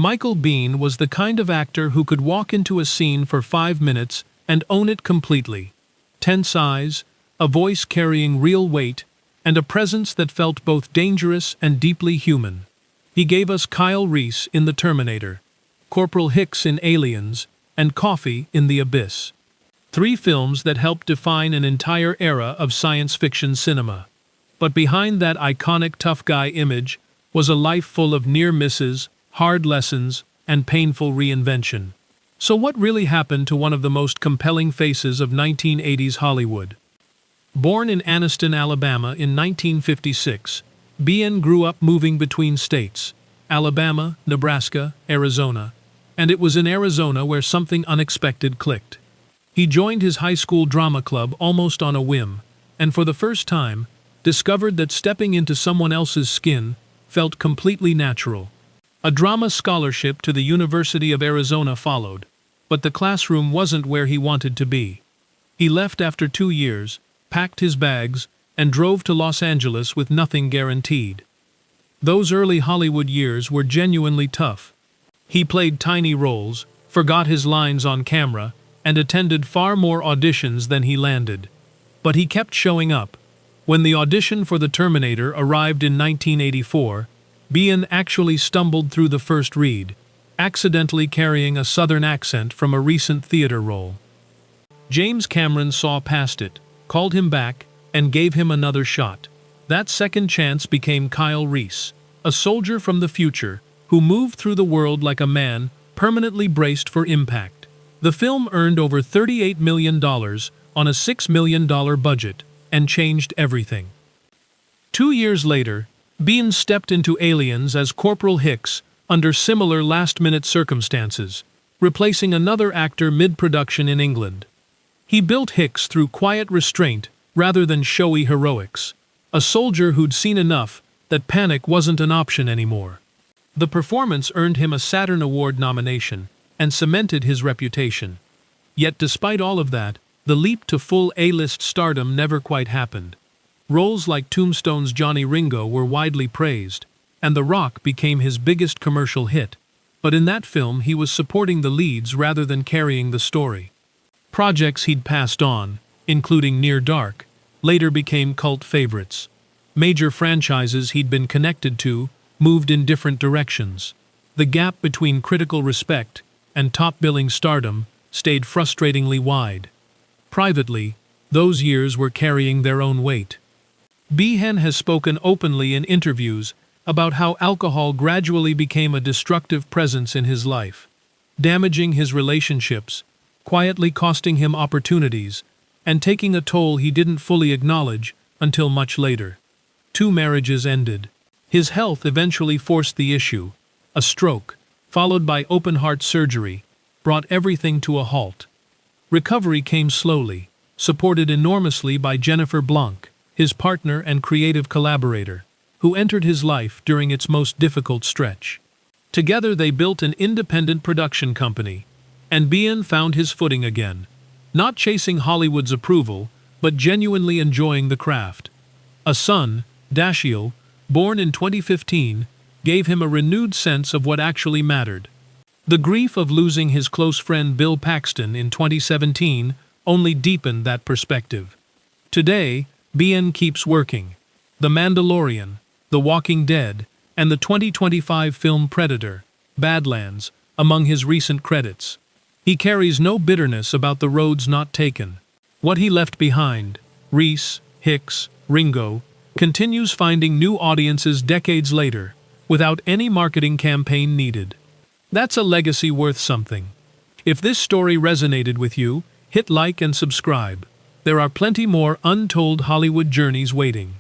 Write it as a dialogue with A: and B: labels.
A: Michael Biehn was the kind of actor who could walk into a scene for 5 minutes and own it completely. Tense eyes, a voice carrying real weight, and a presence that felt both dangerous and deeply human. He gave us Kyle Reese in The Terminator, Corporal Hicks in Aliens, and Coffee in The Abyss. 3 films that helped define an entire era of science fiction cinema. But behind that iconic tough guy image was a life full of near misses, hard lessons, and painful reinvention. So what really happened to one of the most compelling faces of 1980s Hollywood? Born in Anniston, Alabama in 1956, Biehn grew up moving between states, Alabama, Nebraska, Arizona, and it was in Arizona where something unexpected clicked. He joined his high school drama club almost on a whim, and for the first time, discovered that stepping into someone else's skin felt completely natural. A drama scholarship to the University of Arizona followed, but the classroom wasn't where he wanted to be. He left after 2 years, packed his bags, and drove to Los Angeles with nothing guaranteed. Those early Hollywood years were genuinely tough. He played tiny roles, forgot his lines on camera, and attended far more auditions than he landed. But he kept showing up. When the audition for The Terminator arrived in 1984, Biehn actually stumbled through the first read, accidentally carrying a southern accent from a recent theater role. James Cameron saw past it, called him back, and gave him another shot. That second chance became Kyle Reese, a soldier from the future who moved through the world like a man permanently braced for impact. The film earned over $38 million on a $6 million budget and changed everything. 2 years later, Biehn stepped into Aliens as Corporal Hicks under similar last-minute circumstances, replacing another actor mid-production in England. He built Hicks through quiet restraint rather than showy heroics, a soldier who'd seen enough that panic wasn't an option anymore. The performance earned him a Saturn Award nomination and cemented his reputation. Yet despite all of that, the leap to full A-list stardom never quite happened. Roles like Tombstone's Johnny Ringo were widely praised, and The Rock became his biggest commercial hit, but in that film he was supporting the leads rather than carrying the story. Projects he'd passed on, including Near Dark, later became cult favorites. Major franchises he'd been connected to moved in different directions. The gap between critical respect and top-billing stardom stayed frustratingly wide. Privately, those years were carrying their own weight. Biehn has spoken openly in interviews about how alcohol gradually became a destructive presence in his life, damaging his relationships, quietly costing him opportunities, and taking a toll he didn't fully acknowledge until much later. 2 marriages ended. His health eventually forced the issue. A stroke, followed by open-heart surgery, brought everything to a halt. Recovery came slowly, supported enormously by Jennifer Blanc, his partner and creative collaborator, who entered his life during its most difficult stretch. Together they built an independent production company, and Biehn found his footing again, not chasing Hollywood's approval, but genuinely enjoying the craft. A son, Dashiell, born in 2015, gave him a renewed sense of what actually mattered. The grief of losing his close friend Bill Paxton in 2017 only deepened that perspective. Today, Biehn keeps working. The Mandalorian, The Walking Dead, and the 2025 film Predator, Badlands, among his recent credits. He carries no bitterness about the roads not taken. What he left behind, Reese, Hicks, Ringo, continues finding new audiences decades later, without any marketing campaign needed. That's a legacy worth something. If this story resonated with you, hit like and subscribe. There are plenty more untold Hollywood journeys waiting.